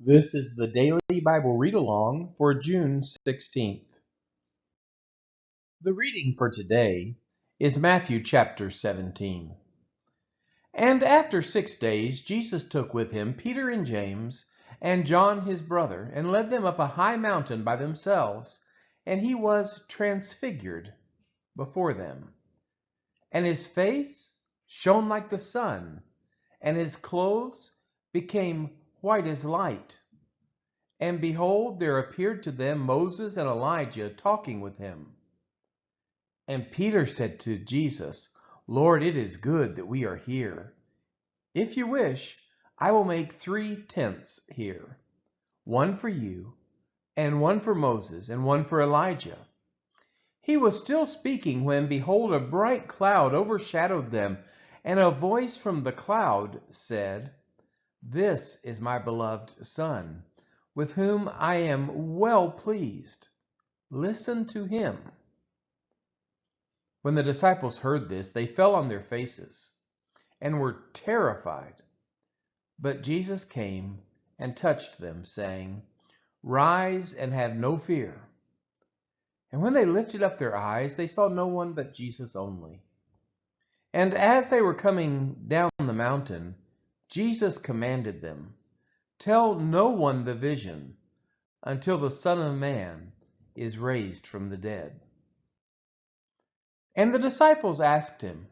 This is the Daily Bible Read Along for June 16th. The reading for today is Matthew chapter 17. And after 6 days, Jesus took with him Peter and James and John his brother, and led them up a high mountain by themselves, and he was transfigured before them. And his face shone like the sun, and his clothes became white as light. And behold, there appeared to them Moses and Elijah talking with him. And Peter said to Jesus, Lord, it is good that we are here. If you wish, I will make 3 tents here, one for you, and one for Moses, and one for Elijah. He was still speaking when, behold, a bright cloud overshadowed them, and a voice from the cloud said, This is my beloved Son, with whom I am well pleased. Listen to him. When the disciples heard this, they fell on their faces and were terrified. But Jesus came and touched them, saying, Rise and have no fear. And when they lifted up their eyes, they saw no one but Jesus only. And as they were coming down the mountain, Jesus commanded them, Tell no one the vision until the Son of Man is raised from the dead. And the disciples asked him,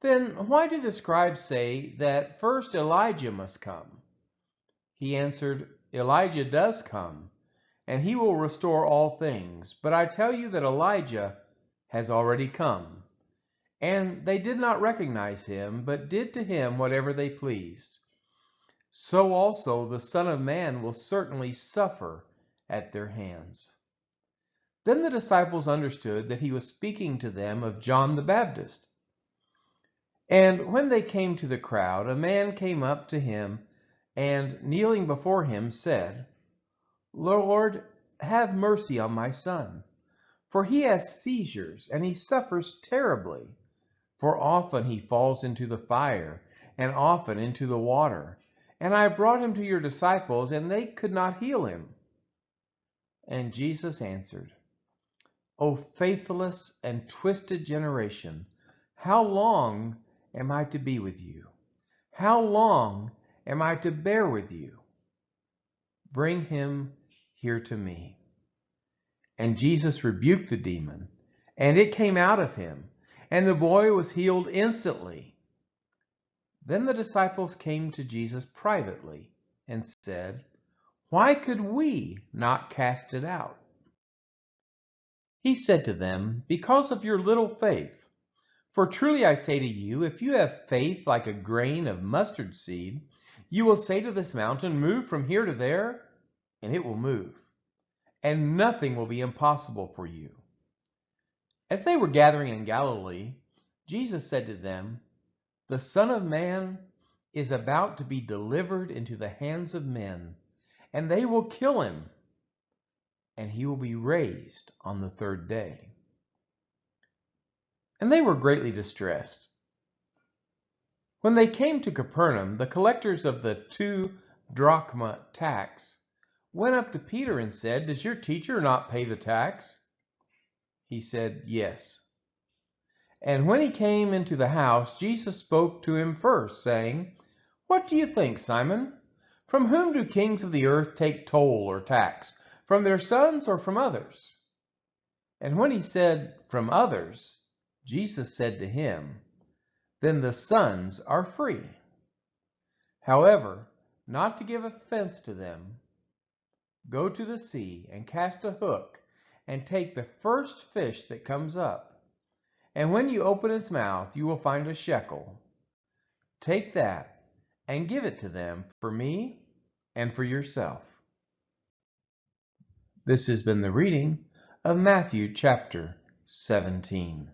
Then why do the scribes say that first Elijah must come? He answered, Elijah does come, and he will restore all things. But I tell you that Elijah has already come, and they did not recognize him, but did to him whatever they pleased. So also the Son of Man will certainly suffer at their hands. Then the disciples understood that he was speaking to them of John the Baptist. And when they came to the crowd, a man came up to him and, kneeling before him, said, Lord, have mercy on my son, for he has seizures, and he suffers terribly. For often he falls into the fire, and often into the water. And I brought him to your disciples, and they could not heal him. And Jesus answered, O faithless and twisted generation, how long am I to be with you? How long am I to bear with you? Bring him here to me. And Jesus rebuked the demon, and it came out of him, and the boy was healed instantly. Then the disciples came to Jesus privately and said, Why could we not cast it out? He said to them, Because of your little faith. For truly I say to you, if you have faith like a grain of mustard seed, you will say to this mountain, Move from here to there, and it will move, and nothing will be impossible for you. As they were gathering in Galilee, Jesus said to them, The Son of Man is about to be delivered into the hands of men, and they will kill him, and he will be raised on the 3rd day. And they were greatly distressed. When they came to Capernaum, the collectors of the 2 drachma tax went up to Peter and said, Does your teacher not pay the tax? He said, Yes. And when he came into the house, Jesus spoke to him first, saying, What do you think, Simon? From whom do kings of the earth take toll or tax? From their sons or from others? And when he said, From others, Jesus said to him, Then the sons are free. However, not to give offense to them, go to the sea and cast a hook and take the first fish that comes up. And when you open its mouth, you will find a shekel. Take that and give it to them for me and for yourself. This has been the reading of Matthew chapter 17.